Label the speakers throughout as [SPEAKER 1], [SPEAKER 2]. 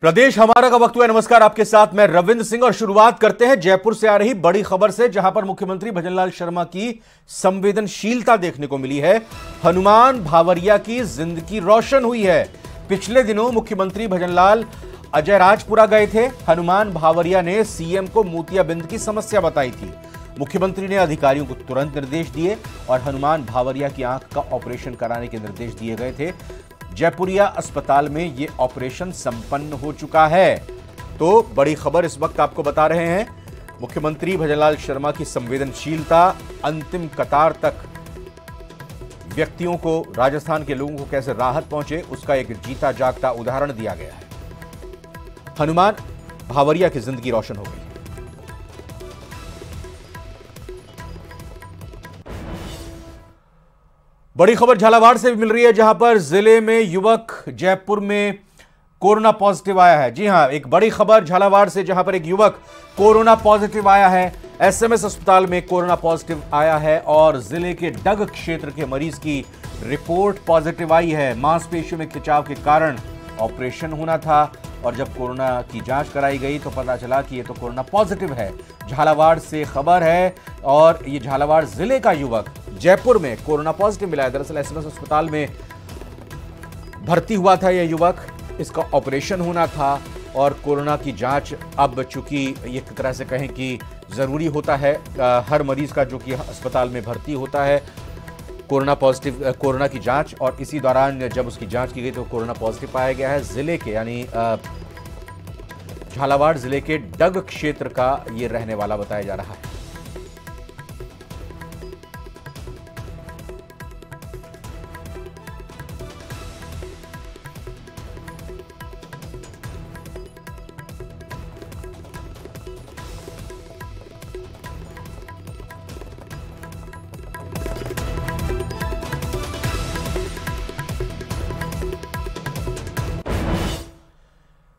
[SPEAKER 1] प्रदेश हमारा का वक्त हुआ। नमस्कार, आपके साथ मैं रविंद्र सिंह और शुरुआत करते हैं जयपुर से आ रही बड़ी खबर से, जहां पर मुख्यमंत्री भजनलाल शर्मा की संवेदनशीलता देखने को मिली है। हनुमान भावरिया की जिंदगी रोशन हुई है। पिछले दिनों मुख्यमंत्री भजनलाल अजय राजपुरा गए थे। हनुमान भावरिया ने सीएम को मोतियाबिंद की समस्या बताई थी। मुख्यमंत्री ने अधिकारियों को तुरंत निर्देश दिए और हनुमान भावरिया की आंख का ऑपरेशन कराने के निर्देश दिए गए थे। जयपुरिया अस्पताल में यह ऑपरेशन संपन्न हो चुका है। तो बड़ी खबर इस वक्त आपको बता रहे हैं, मुख्यमंत्री भजनलाल शर्मा की संवेदनशीलता, अंतिम कतार तक व्यक्तियों को, राजस्थान के लोगों को कैसे राहत पहुंचे, उसका एक जीता जागता उदाहरण दिया गया है। हनुमान भावरिया की जिंदगी रोशन हो गई। बड़ी खबर झालावाड़ से भी मिल रही है, जहां पर जिले में युवक जयपुर में कोरोना पॉजिटिव आया है। जी हां, एक बड़ी खबर झालावाड़ से, जहां पर एक युवक कोरोना पॉजिटिव आया है। एसएमएस अस्पताल में कोरोना पॉजिटिव आया है और जिले के डग क्षेत्र के मरीज की रिपोर्ट पॉजिटिव आई है। मांसपेशियों में खिंचाव के कारण ऑपरेशन होना था और जब कोरोना की जांच कराई गई तो पता चला कि ये तो कोरोना पॉजिटिव है। झालावाड़ से खबर है और ये झालावाड़ जिले का युवक जयपुर में कोरोना पॉजिटिव मिला है। दरअसल एसएमएस अस्पताल में भर्ती हुआ था यह युवक, इसका ऑपरेशन होना था और कोरोना की जांच, अब चूंकि एक तरह से कहें कि जरूरी होता है हर मरीज का जो कि अस्पताल में भर्ती होता है कोरोना पॉजिटिव, कोरोना की जांच, और इसी दौरान जब उसकी जांच की गई तो कोरोना पॉजिटिव पाया गया है। जिले के यानी झालावाड़ जिले के डग क्षेत्र का ये रहने वाला बताया जा रहा है।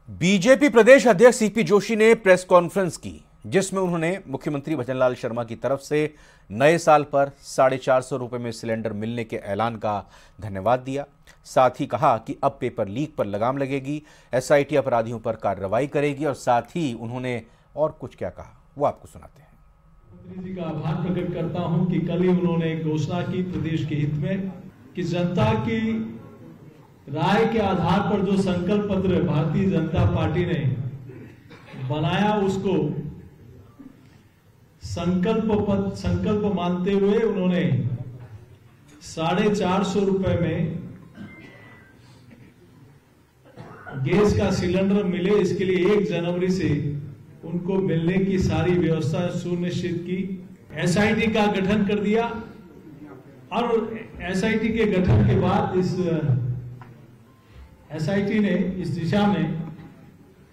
[SPEAKER 1] बीजेपी प्रदेश अध्यक्ष सीपी जोशी ने प्रेस कॉन्फ्रेंस की, जिसमें उन्होंने मुख्यमंत्री भजनलाल शर्मा की तरफ से नए साल पर 450 रुपए में सिलेंडर मिलने के ऐलान का धन्यवाद दिया। साथ ही कहा कि अब पेपर लीक पर लगाम लगेगी, एसआईटी अपराधियों पर कार्रवाई करेगी और साथ ही उन्होंने और कुछ क्या कहा वो आपको सुनाते हैं।
[SPEAKER 2] मुख्यमंत्री जी का आभार प्रकट करता हूं कि कल ही उन्होंने एक घोषणा की प्रदेश के हित में कि जनता की राय के आधार पर जो संकल्प पत्र भारतीय जनता पार्टी ने बनाया उसको संकल्प मानते हुए उन्होंने 450 रुपए में गैस का सिलेंडर मिले, इसके लिए 1 जनवरी से उनको मिलने की सारी व्यवस्था सुनिश्चित की। एसआईटी का गठन कर दिया और एसआईटी के गठन के बाद इस एसआईटी ने इस दिशा में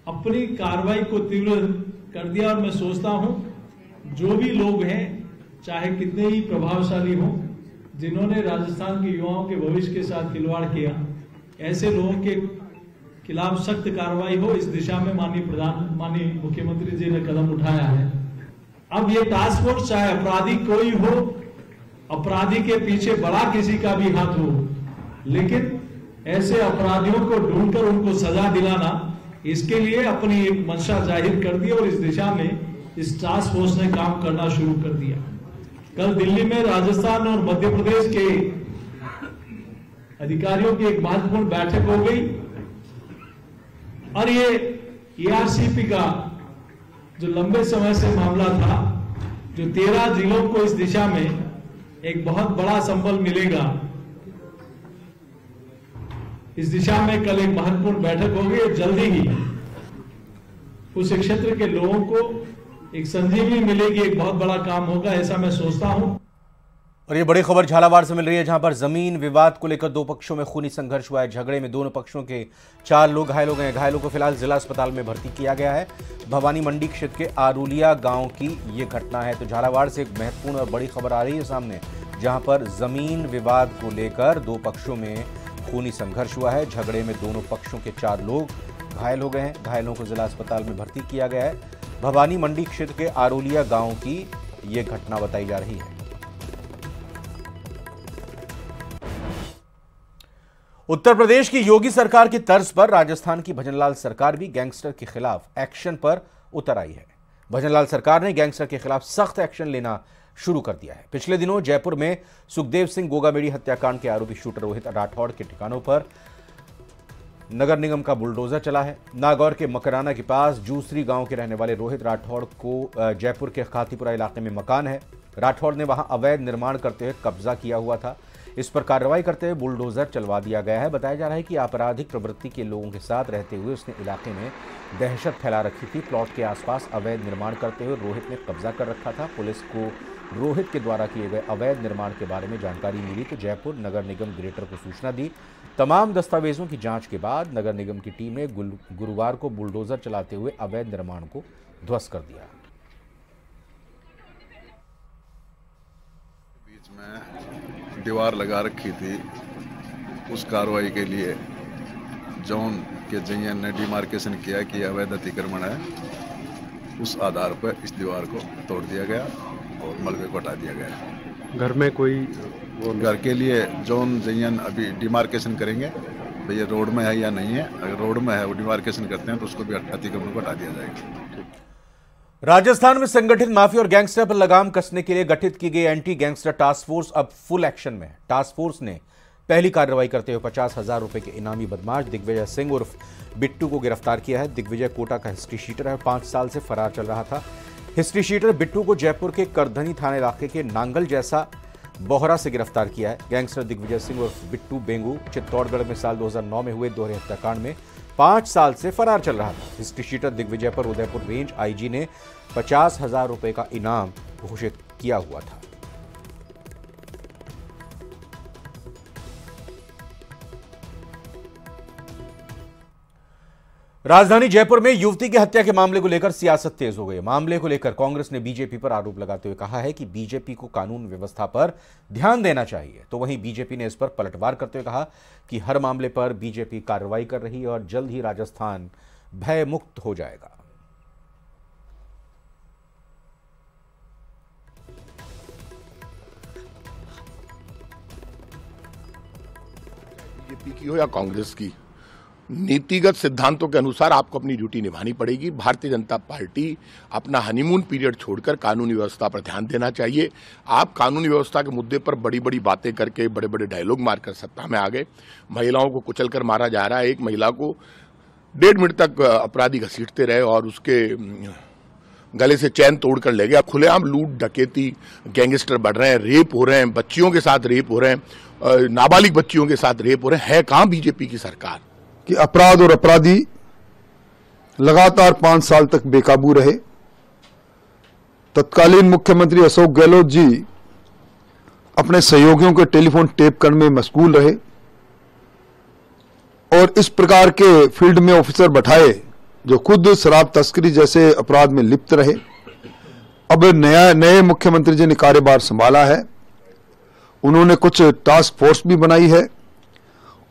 [SPEAKER 2] अपनी कार्रवाई को तीव्र कर दिया। और मैं सोचता हूं जो भी लोग हैं, चाहे कितने ही प्रभावशाली हों, जिन्होंने राजस्थान के युवाओं के भविष्य के साथ खिलवाड़ किया, ऐसे लोगों के खिलाफ सख्त कार्रवाई हो, इस दिशा में माननीय मुख्यमंत्री जी ने कदम उठाया है। अब ये टास्क फोर्स, चाहे अपराधी कोई हो, अपराधी के पीछे बड़ा किसी का भी हाथ हो, लेकिन ऐसे अपराधियों को ढूंढकर उनको सजा दिलाना, इसके लिए अपनी एक मंशा जाहिर कर दी और इस दिशा में इस टास्क फोर्स ने काम करना शुरू कर दिया। कल दिल्ली में राजस्थान और मध्य प्रदेश के अधिकारियों की एक महत्वपूर्ण बैठक हो गई और ये ईआरसीपी का जो लंबे समय से मामला था, जो 13 जिलों को इस दिशा में एक बहुत बड़ा संबल मिलेगा, इस दिशा में कल एक महत्वपूर्ण बैठक होगी और जल्दी ही उस क्षेत्र के लोगों को एक संजीवनी मिलेगी, एक बहुत बड़ा काम होगा, ऐसा मैं सोचता हूं।
[SPEAKER 1] और ये बड़ी खबर झालावाड़ से मिल रही है, जहां पर जमीन विवाद को लेकर 2 पक्षों में खूनी संघर्ष हुआ है। झगड़े में दोनों पक्षों के 4 लोग घायल हो गए हैं। घायलों को फिलहाल जिला अस्पताल में भर्ती किया गया है। भवानी मंडी क्षेत्र के आरुलिया गांव की ये घटना है। तो झालावाड़ से एक महत्वपूर्ण और बड़ी खबर आ रही है सामने, जहां पर जमीन विवाद को लेकर 2 पक्षों में खूनी संघर्ष हुआ है। झगड़े में दोनों पक्षों के 4 लोग घायल हो गए हैं। घायलों को जिला अस्पताल में भर्ती किया गया है। भवानी मंडी क्षेत्र के आरुलिया गांव की यह घटना बताई जा रही है। उत्तर प्रदेश की योगी सरकार की तर्ज पर राजस्थान की भजनलाल सरकार भी गैंगस्टर के खिलाफ एक्शन पर उतर आई है। भजनलाल सरकार ने गैंगस्टर के खिलाफ सख्त एक्शन लेना शुरू कर दिया है। पिछले दिनों जयपुर में सुखदेव सिंह गोगामेडी हत्याकांड के आरोपी शूटर रोहित राठौड़ के ठिकानों पर नगर निगम का बुलडोजर चला है। नागौर के मकराना के पास जूसरी गांव के रहने वाले रोहित राठौड़ को जयपुर के खातीपुरा इलाके में मकान है। राठौड़ ने वहां अवैध निर्माण करते हुए कब्जा किया हुआ था। इस पर कार्रवाई करते हुए बुलडोजर चलवा दिया गया है। बताया जा रहा है कि आपराधिक प्रवृत्ति के लोगों के साथ रहते हुए उसने इलाके में दहशत फैला रखी थी। प्लॉट के आसपास अवैध निर्माण करते हुए रोहित ने कब्जा कर रखा था। पुलिस को रोहित के द्वारा किए गए अवैध निर्माण के बारे में जानकारी मिली तो जयपुर नगर निगम ग्रेटर को सूचना दी। तमाम दस्तावेजों की जांच के बाद नगर निगम की टीम ने गुरुवार को बुलडोजर चलाते हुए अवैध निर्माण को ध्वस्त कर दिया।
[SPEAKER 3] बीच में दीवार लगा रखी थी, उस कार्रवाई के लिए जोन के जयन ने डिमार्केशन किया कि अवैध अतिक्रमण है। उस आधार पर इस दीवार को तोड़ दिया गया और मलबे को हटा दिया गया।
[SPEAKER 4] घर में कोई
[SPEAKER 3] घर के लिए जोन जयन अभी डिमार्केशन करेंगे भैया रोड में है या नहीं है। अगर रोड में है वो डिमार्केशन करते हैं तो उसको भी अतिक्रमण को हटा दिया जाएगा।
[SPEAKER 1] राजस्थान में संगठित माफिया और गैंगस्टर पर लगाम कसने के लिए गठित की गई एंटी गैंगस्टर टास्क फोर्स अब फुल एक्शन में है। टास्क फोर्स ने पहली कार्रवाई करते हुए 50,000 रुपए के इनामी बदमाश दिग्विजय सिंह उर्फ बिट्टू को गिरफ्तार किया है। दिग्विजय कोटा का हिस्ट्री शीटर है, 5 साल से फरार चल रहा था। हिस्ट्री शीटर बिट्टू को जयपुर के करधनी थाना इलाके के नांगल जैसा बोहरा से गिरफ्तार किया है। गैंगस्टर दिग्विजय सिंह उर्फ बिट्टू बेंगू चित्तौड़गढ़ में साल 2009 में हुए दोहरे हत्याकांड में 5 साल से फरार चल रहा था। हिस्ट्री शीटर दिग्विजय पर उदयपुर रेंज आईजी ने 50,000 रुपए का इनाम घोषित किया हुआ था। राजधानी जयपुर में युवती की हत्या के मामले को लेकर सियासत तेज हो गई। मामले को लेकर कांग्रेस ने बीजेपी पर आरोप लगाते हुए कहा है कि बीजेपी को कानून व्यवस्था पर ध्यान देना चाहिए। तो वहीं बीजेपी ने इस पर पलटवार करते हुए कहा कि हर मामले पर बीजेपी कार्रवाई कर रही है और जल्द ही राजस्थान भय मुक्त हो जाएगा।
[SPEAKER 5] बीजेपी की हो या कांग्रेस की, नीतिगत सिद्धांतों के अनुसार आपको अपनी ड्यूटी निभानी पड़ेगी। भारतीय जनता पार्टी अपना हनीमून पीरियड छोड़कर कानूनी व्यवस्था पर ध्यान देना चाहिए। आप कानूनी व्यवस्था के मुद्दे पर बड़ी बड़ी बातें करके बड़े बड़े डायलॉग मारकर सत्ता में आ गए। महिलाओं को कुचलकर मारा जा रहा है। एक महिला को 1.5 मिनट तक अपराधी घसीटते रहे और उसके गले से चैन तोड़कर ले गया। खुलेआम लूट डकैती, गैंगस्टर बढ़ रहे हैं, रेप हो रहे हैं, बच्चियों के साथ रेप हो रहे हैं, नाबालिग बच्चियों के साथ रेप हो रहे हैं। है कहां बीजेपी की सरकार
[SPEAKER 6] कि अपराध और अपराधी लगातार 5 साल तक बेकाबू रहे। तत्कालीन मुख्यमंत्री अशोक गहलोत जी अपने सहयोगियों के टेलीफोन टेप करने में मशगूल रहे और इस प्रकार के फील्ड में ऑफिसर बैठाए जो खुद शराब तस्करी जैसे अपराध में लिप्त रहे। अब नए मुख्यमंत्री जी ने कार्यभार संभाला है। उन्होंने कुछ टास्क फोर्स भी बनाई है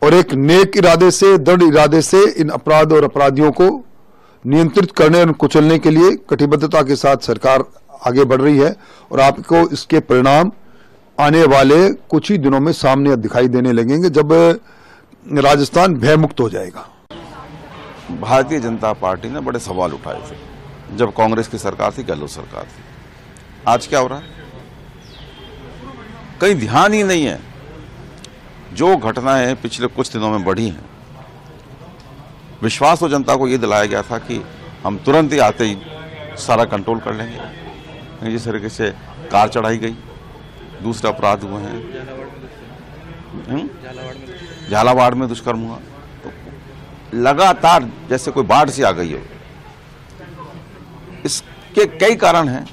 [SPEAKER 6] और एक नेक इरादे से, दृढ़ इरादे से इन अपराध और अपराधियों को नियंत्रित करने और कुचलने के लिए कटिबद्धता के साथ सरकार आगे बढ़ रही है और आपको इसके परिणाम आने वाले कुछ ही दिनों में सामने दिखाई देने लगेंगे जब राजस्थान भयमुक्त हो जाएगा।
[SPEAKER 7] भारतीय जनता पार्टी ने बड़े सवाल उठाए थे जब कांग्रेस की सरकार थी, गहलोत सरकार थी। आज क्या हो रहा है? कहीं ध्यान ही नहीं है। जो घटनाएं पिछले कुछ दिनों में बढ़ी हैं, विश्वास तो जनता को ये दिलाया गया था कि हम तुरंत ही आते ही सारा कंट्रोल कर लेंगे। जिस तरीके से कार चढ़ाई गई, दूसरे अपराध हुए हैं, झालावाड़ में दुष्कर्म हुआ, तो लगातार जैसे कोई बाढ़ सी आ गई हो। इसके कई कारण हैं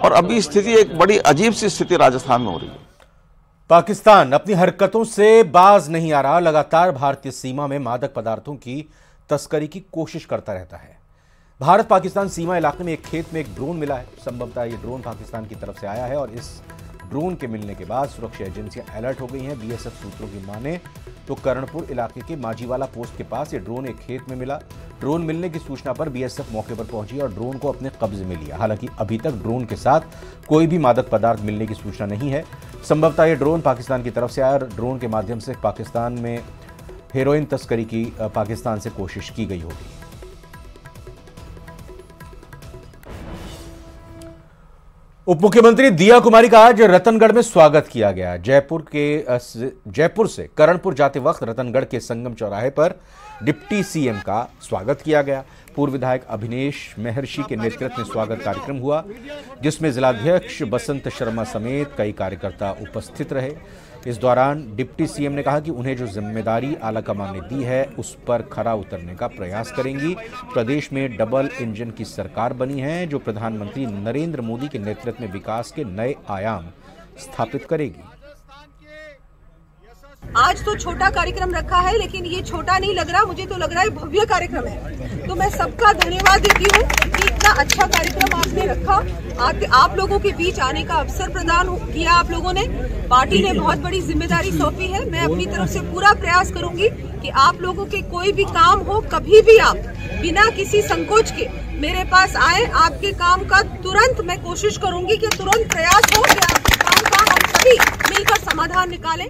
[SPEAKER 7] और अभी स्थिति एक बड़ी अजीब सी स्थिति राजस्थान में हो रही है।
[SPEAKER 1] पाकिस्तान अपनी हरकतों से बाज नहीं आ रहा। लगातार भारतीय सीमा में मादक पदार्थों की तस्करी की कोशिश करता रहता है। भारत पाकिस्तान सीमा इलाके में एक खेत में एक ड्रोन मिला है। संभवतः ये ड्रोन पाकिस्तान की तरफ से आया है और इस ड्रोन के मिलने के बाद सुरक्षा एजेंसियां अलर्ट हो गई हैं। बीएसएफ सूत्रों की माने तो कर्णपुर इलाके के माजीवाला पोस्ट के पास ये ड्रोन एक खेत में मिला। ड्रोन मिलने की सूचना पर बीएसएफ मौके पर पहुंची और ड्रोन को अपने कब्जे में लिया। हालांकि अभी तक ड्रोन के साथ कोई भी मादक पदार्थ मिलने की सूचना नहीं है। संभवतः ये ड्रोन पाकिस्तान की तरफ से आया और ड्रोन के माध्यम से पाकिस्तान में हेरोइन तस्करी की पाकिस्तान से कोशिश की गई होगी। उप मुख्यमंत्री दिया कुमारी का आज रतनगढ़ में स्वागत किया गया। जयपुर से कर्णपुर जाते वक्त रतनगढ़ के संगम चौराहे पर डिप्टी सीएम का स्वागत किया गया। पूर्व विधायक अभिनेश महर्षि के नेतृत्व में स्वागत कार्यक्रम हुआ, जिसमें जिलाध्यक्ष बसंत शर्मा समेत कई कार्यकर्ता उपस्थित रहे। इस दौरान डिप्टी सीएम ने कहा कि उन्हें जो जिम्मेदारी आलाकमान ने दी है उस पर खरा उतरने का प्रयास करेंगी। प्रदेश में डबल इंजन की सरकार बनी है जो प्रधानमंत्री नरेंद्र मोदी के नेतृत्व में विकास के नए आयाम स्थापित करेगी।
[SPEAKER 4] आज तो छोटा कार्यक्रम रखा है, लेकिन ये छोटा नहीं लग रहा, मुझे तो लग रहा है भव्य कार्यक्रम है। तो मैं सबका धन्यवाद देती हूँ कि इतना अच्छा कार्यक्रम आपने रखा। आप लोगों के बीच आने का अवसर प्रदान किया आप लोगों ने। पार्टी ने बहुत बड़ी जिम्मेदारी सौंपी है। मैं अपनी तरफ से पूरा प्रयास करूंगी कि आप लोगों के कोई भी काम हो, कभी भी आप बिना किसी संकोच के मेरे पास आए। आपके काम का तुरंत मैं कोशिश करूंगी कि तुरंत प्रयास हो कि आपके काम का हम सभी मिलकर समाधान निकालें।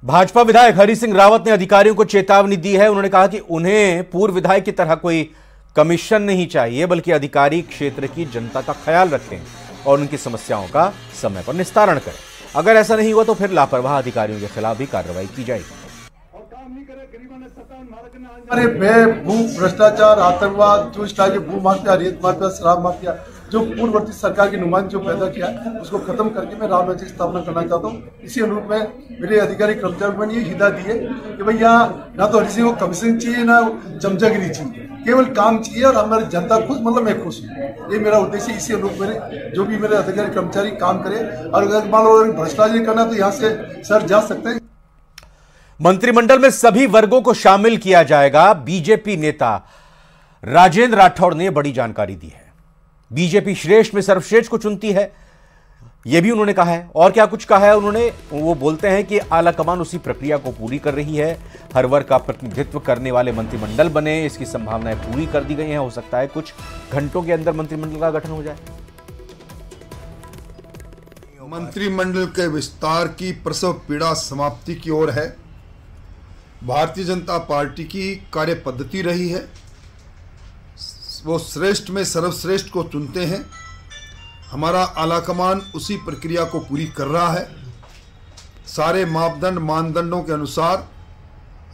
[SPEAKER 1] भाजपा विधायक हरि सिंह रावत ने अधिकारियों को चेतावनी दी है। उन्होंने कहा कि उन्हें पूर्व विधायक की तरह कोई कमीशन नहीं चाहिए, बल्कि अधिकारी क्षेत्र की जनता का ख्याल रखें और उनकी समस्याओं का समय पर निस्तारण करें। अगर ऐसा नहीं हुआ तो फिर लापरवाह अधिकारियों के खिलाफ भी कार्रवाई की जाएगी।
[SPEAKER 8] भू भ्रष्टाचार, आतंकवाद, जो इस तरह के भू माफिया, रेत माफिया, शराब माफिया जो पूर्ववर्ती सरकार की नुमाइंदे जो पैदा किया उसको खत्म करके मैं राम राज्य की स्थापना करना चाहता हूँ। इसी अनुरूप में मेरे अधिकारी कर्मचारी को ये हिदायत दी है कि भैया ना तो हरि सिंह को कमीशन चाहिए ना चमचागिरी चाहिए, केवल काम चाहिए और हमारी जनता खुश, मतलब मैं खुश हूँ। ये मेरा उद्देश्य। इसी अनुरूप मेरे जो भी मेरे अधिकारी कर्मचारी काम करे और अगर मान लो भ्रष्टाचार करना तो यहाँ से सर जा सकते हैं।
[SPEAKER 1] मंत्रिमंडल में सभी वर्गों को शामिल किया जाएगा। बीजेपी नेता राजेंद्र राठौड़ ने बड़ी जानकारी दी है। बीजेपी श्रेष्ठ में सर्वश्रेष्ठ को चुनती है, यह भी उन्होंने कहा है। और क्या कुछ कहा है उन्होंने, वो बोलते हैं कि आलाकमान उसी प्रक्रिया को पूरी कर रही है। हर वर्ग का प्रतिनिधित्व करने वाले मंत्रिमंडल बने, इसकी संभावनाएं पूरी कर दी गई हैं। हो सकता है कुछ घंटों के अंदर मंत्रिमंडल का गठन हो जाए।
[SPEAKER 6] मंत्रिमंडल के विस्तार की प्रसव पीड़ा समाप्ति की ओर है। भारतीय जनता पार्टी की कार्य पद्धति रही है, वो श्रेष्ठ में सर्वश्रेष्ठ को चुनते हैं। हमारा आलाकमान उसी प्रक्रिया को पूरी कर रहा है। सारे मानदंडों के अनुसार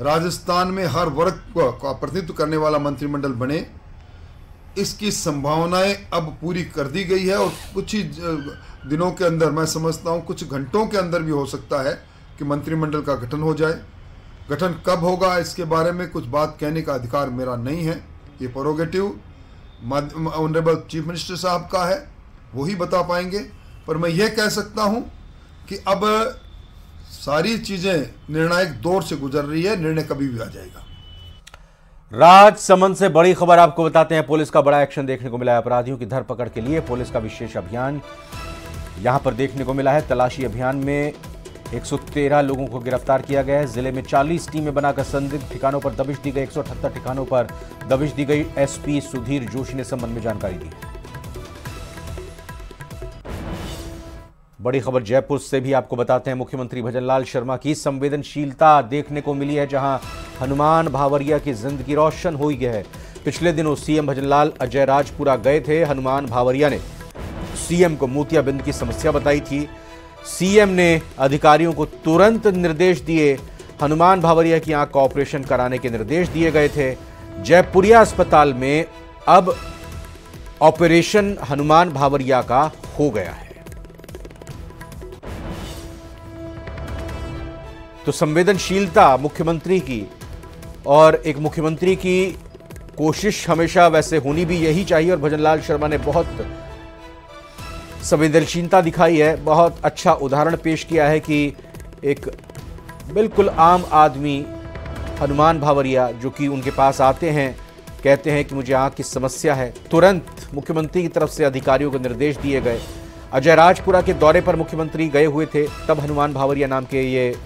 [SPEAKER 6] राजस्थान में हर वर्ग का प्रतिनिधित्व करने वाला मंत्रिमंडल बने, इसकी संभावनाएं अब पूरी कर दी गई है। और कुछ ही दिनों के अंदर, मैं समझता हूं कुछ घंटों के अंदर भी हो सकता है कि मंत्रिमंडल का गठन हो जाए। गठन कब होगा इसके बारे में कुछ बात कहने का अधिकार मेरा नहीं है। ये प्रोगेटिव ऑनरेबल चीफ मिनिस्टर साहब का है, वो ही बता पाएंगे। पर मैं ये कह सकता हूं कि अब सारी चीजें निर्णायक दौर से गुजर रही है, निर्णय कभी भी आ जाएगा।
[SPEAKER 1] राजसमंद से बड़ी खबर आपको बताते हैं। पुलिस का बड़ा एक्शन देखने को मिला है। अपराधियों की धरपकड़ के लिए पुलिस का विशेष अभियान यहां पर देखने को मिला है। तलाशी अभियान में 113 लोगों को गिरफ्तार किया गया है। जिले में 40 टीमें बनाकर संदिग्ध ठिकानों पर दबिश दी गई। 178 ठिकानों पर दबिश दी गई। एसपी सुधीर जोशी ने संबंध में जानकारी दी। बड़ी खबर जयपुर से भी आपको बताते हैं। मुख्यमंत्री भजनलाल शर्मा की संवेदनशीलता देखने को मिली है, जहां हनुमान भावरिया की जिंदगी रोशन हुई है। पिछले दिनों सीएम भजनलाल अजय राजपुरा गए थे। हनुमान भावरिया ने सीएम को मोतियाबिंद की समस्या बताई थी। सीएम ने अधिकारियों को तुरंत निर्देश दिए। हनुमान भावरिया की आंख का ऑपरेशन कराने के निर्देश दिए गए थे। जयपुरिया अस्पताल में अब ऑपरेशन हनुमान भावरिया का हो गया है। तो संवेदनशीलता मुख्यमंत्री की, और एक मुख्यमंत्री की कोशिश हमेशा वैसे होनी भी यही चाहिए। और भजनलाल शर्मा ने बहुत संवेदनशीलता दिखाई है। बहुत अच्छा उदाहरण पेश किया है कि एक बिल्कुल आम आदमी हनुमान भावरिया जो कि उनके पास आते हैं, कहते हैं कि मुझे आंख की समस्या है, तुरंत मुख्यमंत्री की तरफ से अधिकारियों को निर्देश दिए गए। अजय राजपुरा के दौरे पर मुख्यमंत्री गए हुए थे, तब हनुमान भावरिया नाम के ये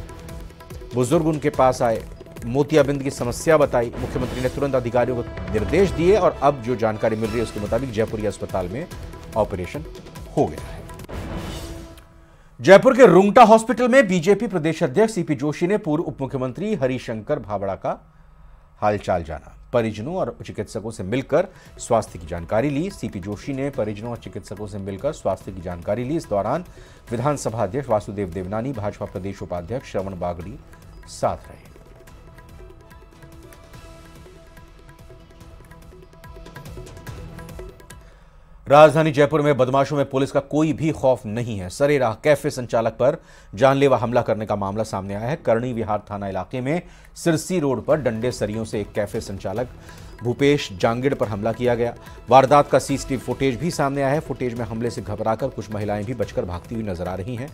[SPEAKER 1] बुजुर्ग उनके पास आए, मोतियाबिंद की समस्या बताई। मुख्यमंत्री ने तुरंत अधिकारियों को निर्देश दिए और अब जो जानकारी मिल रही है उसके मुताबिक जयपुर अस्पताल में ऑपरेशन हो गया है। जयपुर के रुंगटा हॉस्पिटल में बीजेपी प्रदेश अध्यक्ष सीपी जोशी ने पूर्व उप मुख्यमंत्री हरिशंकर भाबड़ा का हालचाल जाना, परिजनों और चिकित्सकों से मिलकर स्वास्थ्य की जानकारी ली। सीपी जोशी ने परिजनों और चिकित्सकों से मिलकर स्वास्थ्य की जानकारी ली। इस दौरान विधानसभा अध्यक्ष वासुदेव देवनानी, भाजपा प्रदेश उपाध्यक्ष श्रवण बागड़ी साथ रहे। राजधानी जयपुर में बदमाशों में पुलिस का कोई भी खौफ नहीं है। सरेराह कैफे संचालक पर जानलेवा हमला करने का मामला सामने आया है। करणी विहार थाना इलाके में सिरसी रोड पर डंडे सरियों से एक कैफे संचालक भूपेश जांगिड़ पर हमला किया गया। वारदात का सीसीटीवी फुटेज भी सामने आया है। फुटेज में हमले से घबराकर कुछ महिलाएं भी बचकर भागती हुई नजर आ रही हैं।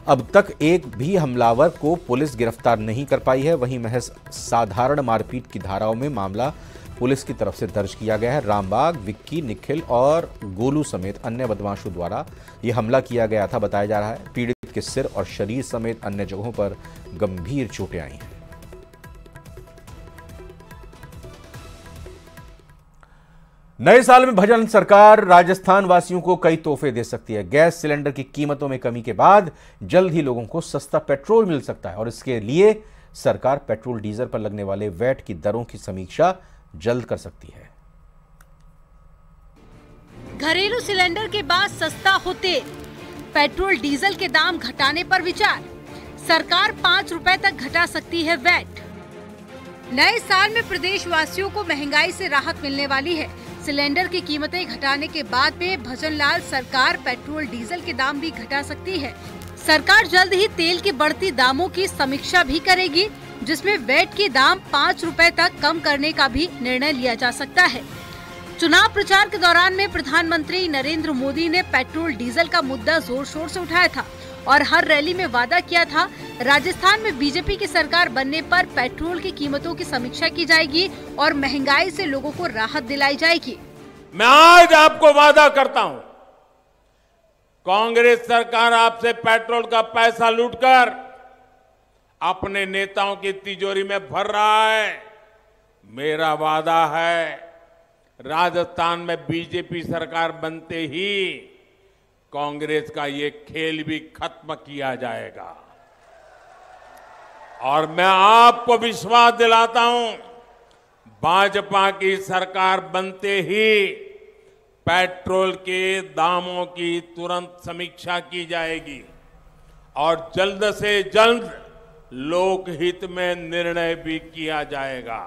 [SPEAKER 1] अब तक एक भी हमलावर को पुलिस गिरफ्तार नहीं कर पाई है। वहीं महज साधारण मारपीट की धाराओं में मामला पुलिस की तरफ से दर्ज किया गया है। रामबाग, विक्की, निखिल और गोलू समेत अन्य बदमाशों द्वारा यह हमला किया गया था बताया जा रहा है। पीड़ित के सिर और शरीर समेत अन्य जगहों पर गंभीर चोटें आई हैं। नए साल में भजन सरकार राजस्थान वासियों को कई तोहफे दे सकती है। गैस सिलेंडर की कीमतों में कमी के बाद जल्द ही लोगों को सस्ता पेट्रोल मिल सकता है और इसके लिए सरकार पेट्रोल डीजल पर लगने वाले वैट की दरों की समीक्षा जल्द कर सकती है।
[SPEAKER 9] घरेलू सिलेंडर के बाद सस्ता होते पेट्रोल डीजल के दाम घटाने पर विचार। सरकार 5 रुपए तक घटा सकती है वैट। नए साल में प्रदेश वासियों को महंगाई से राहत मिलने वाली है। सिलेंडर की कीमतें घटाने के बाद में भजनलाल सरकार पेट्रोल डीजल के दाम भी घटा सकती है। सरकार जल्द ही तेल के बढ़ती दामों की समीक्षा भी करेगी, जिसमें वैट के दाम 5 रुपए तक कम करने का भी निर्णय लिया जा सकता है। चुनाव प्रचार के दौरान में प्रधानमंत्री नरेंद्र मोदी ने पेट्रोल डीजल का मुद्दा जोर शोर से उठाया था और हर रैली में वादा किया था राजस्थान में बीजेपी की सरकार बनने पर पेट्रोल की कीमतों की समीक्षा की जाएगी और महंगाई से लोगों को राहत दिलाई जाएगी।
[SPEAKER 10] मैं आज आपको वादा करता हूं, कांग्रेस सरकार आपसे पेट्रोल का पैसा लूटकर अपने नेताओं की तिजोरी में भर रहा है। मेरा वादा है, राजस्थान में बीजेपी सरकार बनते ही कांग्रेस का ये खेल भी खत्म किया जाएगा। और मैं आपको विश्वास दिलाता हूं, भाजपा की सरकार बनते ही पेट्रोल के दामों की तुरंत समीक्षा की जाएगी और जल्द से जल्द लोकहित में निर्णय भी किया जाएगा।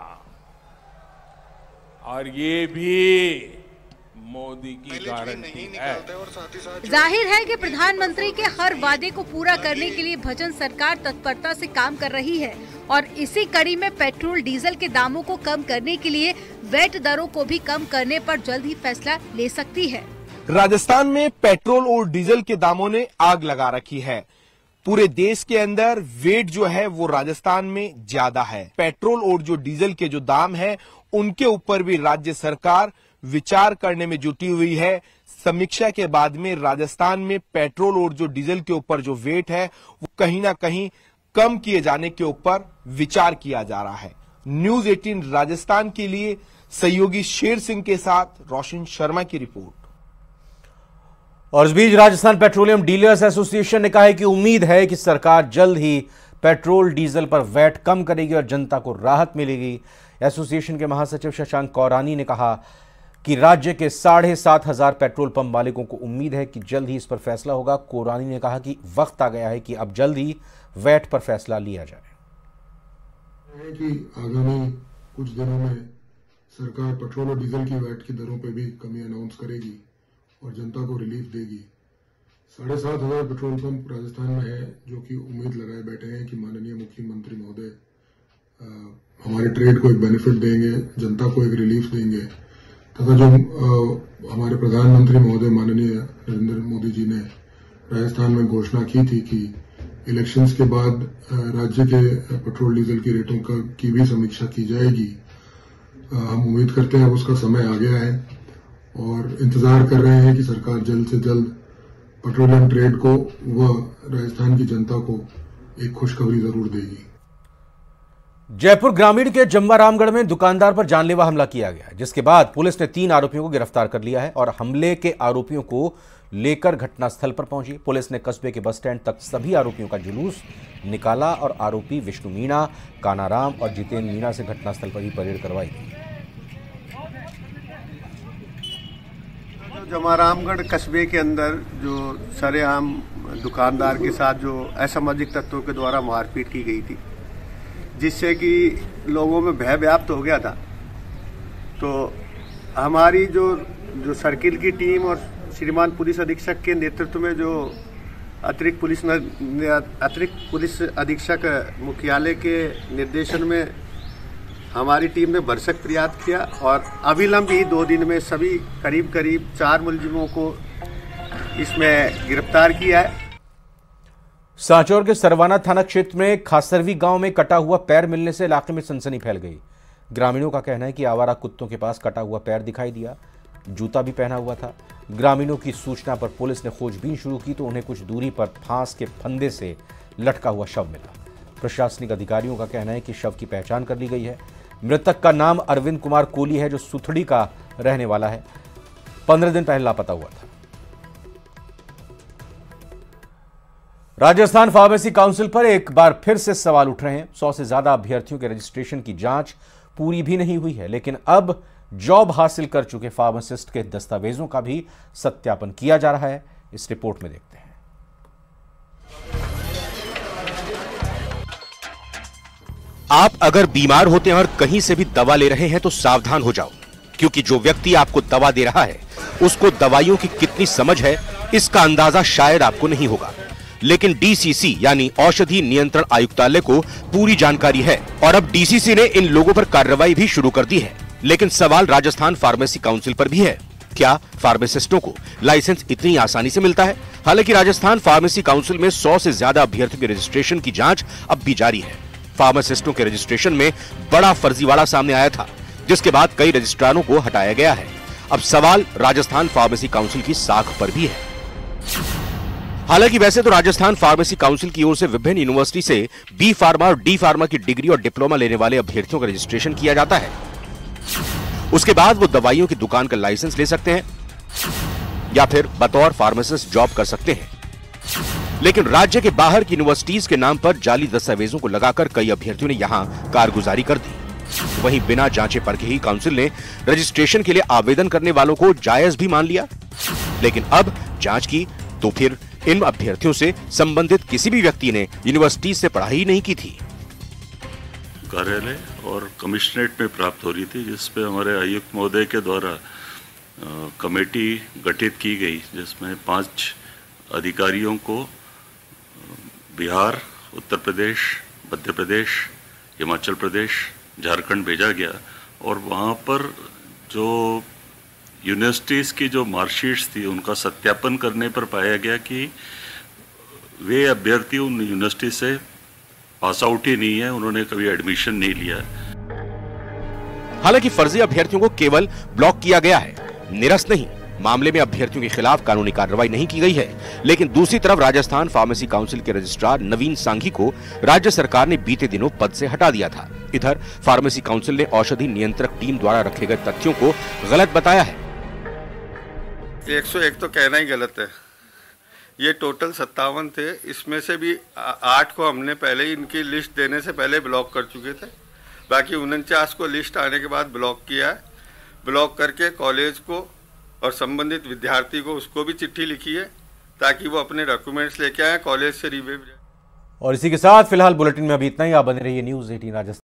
[SPEAKER 10] और ये भी मोदी की गारंटी है।
[SPEAKER 9] जाहिर है कि प्रधानमंत्री के हर वादे को पूरा करने के लिए भजन सरकार तत्परता से काम कर रही है और इसी कड़ी में पेट्रोल डीजल के दामों को कम करने के लिए वैट दरों को भी कम करने पर जल्द ही फैसला ले सकती है।
[SPEAKER 11] राजस्थान में पेट्रोल और डीजल के दामों ने आग लगा रखी है। पूरे देश के अंदर वेट जो है वो राजस्थान में ज्यादा है। पेट्रोल और जो डीजल के जो दाम है उनके ऊपर भी राज्य सरकार विचार करने में जुटी हुई है। समीक्षा के बाद में राजस्थान में पेट्रोल और जो डीजल के ऊपर जो वेट है वो कहीं ना कहीं कम किए जाने के ऊपर विचार किया जा रहा है। न्यूज 18 राजस्थान के लिए सहयोगी शेर सिंह के साथ रोशन शर्मा की रिपोर्ट।
[SPEAKER 1] और इस बीच राजस्थान पेट्रोलियम डीलर्स एसोसिएशन ने कहा है कि उम्मीद है कि सरकार जल्द ही पेट्रोल डीजल पर वैट कम करेगी और जनता को राहत मिलेगी। एसोसिएशन के महासचिव शशांक कौरानी ने कहा कि राज्य के 7,500 पेट्रोल पंप मालिकों को उम्मीद है कि जल्द ही इस पर फैसला होगा। कौरानी ने कहा कि वक्त आ गया है कि अब जल्द ही वैट पर फैसला लिया जाए।
[SPEAKER 12] कि आगामी कुछ दिनों में सरकार पेट्रोल और डीजल की वैट की दरों पर भी कमी अनाउंस करेगी और जनता को रिलीफ देगी। 7,500 पेट्रोल पंप राजस्थान में है जो कि उम्मीद लगाए बैठे हैं कि माननीय मुख्यमंत्री महोदय हमारे ट्रेड को एक बेनिफिट देंगे, जनता को एक रिलीफ देंगे तथा जो हमारे प्रधानमंत्री महोदय माननीय नरेंद्र मोदी जी ने राजस्थान में घोषणा की थी कि इलेक्शंस के बाद राज्य के पेट्रोल डीजल की रेटों की भी समीक्षा की जाएगी। हम उम्मीद करते हैं अब उसका समय आ गया है और इंतजार कर रहे हैं कि सरकार जल्द से जल्द पेट्रोलियम ट्रेड को व राजस्थान की जनता को एक खुशखबरी जरूर देगी।
[SPEAKER 1] जयपुर ग्रामीण के जम्वारामगढ़ में दुकानदार पर जानलेवा हमला किया गया, जिसके बाद पुलिस ने 3 आरोपियों को गिरफ्तार कर लिया है और हमले के आरोपियों को लेकर घटनास्थल पर पहुंची। पुलिस ने कस्बे के बस स्टैंड तक सभी आरोपियों का जुलूस निकाला और आरोपी विष्णु मीणा, कानाराम और जितेंद्र मीणा से घटनास्थल पर ही परेड करवाई।
[SPEAKER 13] जम्वारामगढ़ कस्बे के अंदर जो सरेआम दुकानदार के साथ जो असामाजिक तत्वों के द्वारा मारपीट की गई थी, जिससे कि लोगों में भय व्याप्त हो गया था, तो हमारी जो सर्किल की टीम और श्रीमान पुलिस अधीक्षक के नेतृत्व में जो अतिरिक्त पुलिस अधीक्षक मुख्यालय के निर्देशन में हमारी टीम ने भरसक प्रयास किया और अविलंब ही 2 दिन में सभी करीब 4 मुलजिमों को इसमें गिरफ्तार किया है।
[SPEAKER 1] सांचौर के सरवाना थाना क्षेत्र में खासरवी गांव में कटा हुआ पैर मिलने से इलाके में सनसनी फैल गई। ग्रामीणों का कहना है कि आवारा कुत्तों के पास कटा हुआ पैर दिखाई दिया, जूता भी पहना हुआ था। ग्रामीणों की सूचना पर पुलिस ने खोजबीन शुरू की तो उन्हें कुछ दूरी पर फांस के फंदे से लटका हुआ शव मिला। प्रशासनिक अधिकारियों का कहना है कि शव की पहचान कर ली गई है। मृतक का नाम अरविंद कुमार कोहली है, जो सुथड़ी का रहने वाला है। 15 दिन पहले लापता हुआ था। राजस्थान फार्मेसी काउंसिल पर एक बार फिर से सवाल उठ रहे हैं। 100 से ज्यादा अभ्यर्थियों के रजिस्ट्रेशन की जांच पूरी भी नहीं हुई है, लेकिन अब जॉब हासिल कर चुके फार्मासिस्ट के दस्तावेजों का भी सत्यापन किया जा रहा है। इस रिपोर्ट में देखते हैं।
[SPEAKER 11] आप अगर बीमार होते हैं और कहीं से भी दवा ले रहे हैं तो सावधान हो जाओ, क्योंकि जो व्यक्ति आपको दवा दे रहा है उसको दवाइयों की कितनी समझ है इसका अंदाजा शायद आपको नहीं होगा, लेकिन डीसीसी यानी औषधि नियंत्रण आयुक्तालय को पूरी जानकारी है और अब डीसीसी ने इन लोगों पर कार्रवाई भी शुरू कर दी है। लेकिन सवाल राजस्थान फार्मेसी काउंसिल पर भी है, क्या फार्मासिस्टों को लाइसेंस इतनी आसानी से मिलता है? हालांकि राजस्थान फार्मेसी काउंसिल में 100 से ज्यादा अभ्यर्थियों के रजिस्ट्रेशन की जांच अब भी जारी है। फार्मासिस्टों के रजिस्ट्रेशन में बड़ा फर्जीवाड़ा सामने आया था, जिसके बाद कई रजिस्ट्रारों को हटाया गया है। अब सवाल राजस्थान फार्मेसी काउंसिल की साख पर भी है। हालांकि वैसे तो राजस्थान फार्मेसी काउंसिल की ओर से विभिन्न यूनिवर्सिटी से बी फार्मा और डी फार्मा की डिग्री और डिप्लोमा लेने वाले अभ्यर्थियों का रजिस्ट्रेशन किया जाता है। उसके बाद वो दवाइयों की दुकान का लाइसेंस ले सकते हैं या फिर बतौर फार्मासिस्ट जॉब कर सकते हैं। लेकिन राज्य के बाहर की यूनिवर्सिटीज के नाम पर जाली दस्तावेजों को लगाकर कई अभ्यर्थियों ने यहां कारगुजारी कर दी। वहीं बिना जांचे परखे ही काउंसिल ने रजिस्ट्रेशन के लिए आवेदन करने वालों को जायज भी मान लिया। लेकिन अब जांच की तो फिर इन अभ्यर्थियों से संबंधित किसी भी व्यक्ति ने यूनिवर्सिटी से पढ़ाई नहीं की थी।
[SPEAKER 14] कार्यालय और कमिश्नरेट में प्राप्त हो रही थी, जिसपे हमारे आयुक्त महोदय के द्वारा कमेटी गठित की गई, जिसमें 5 अधिकारियों को बिहार, उत्तर प्रदेश, मध्य प्रदेश, हिमाचल प्रदेश, झारखंड भेजा गया और वहाँ पर जो यूनिवर्सिटीज़ की जो मार्कशीट्स थी उनका सत्यापन करने पर पाया गया कि वे अभ्यर्थी उन यूनिवर्सिटी से पास आउट ही नहीं है, उन्होंने कभी एडमिशन नहीं लिया।
[SPEAKER 11] हालांकि फर्जी अभ्यर्थियों को केवल ब्लॉक किया गया है, निरस्त नहीं। मामले में अभ्यर्थियों के खिलाफ कानूनी कार्रवाई नहीं की गई है। लेकिन दूसरी तरफ राजस्थान फार्मेसी काउंसिल के रजिस्ट्रार नवीन सांघी को राज्य सरकार ने बीते दिनों पद से हटा दिया था। इधर फार्मेसी काउंसिल ने औषधि नियंत्रक टीम द्वारा रखे गए तथ्यों को गलत बताया है।
[SPEAKER 15] 101 तो कहना ही गलत है। ये टोटल 57 थे, इसमें से भी 8 को हमने पहले ही इनकी लिस्ट देने से पहले ब्लॉक कर चुके थे। बाकी 49 को लिस्ट आने के बाद ब्लॉक किया है। ब्लॉक करके कॉलेज को और संबंधित विद्यार्थी को उसको भी चिट्ठी लिखी है ताकि वो अपने डॉक्यूमेंट्स लेके आए, कॉलेज से रिव्यू।
[SPEAKER 1] और इसी के साथ फिलहाल बुलेटिन में अभी इतना ही। आप बने रहिए न्यूज़ 18 राजस्थान।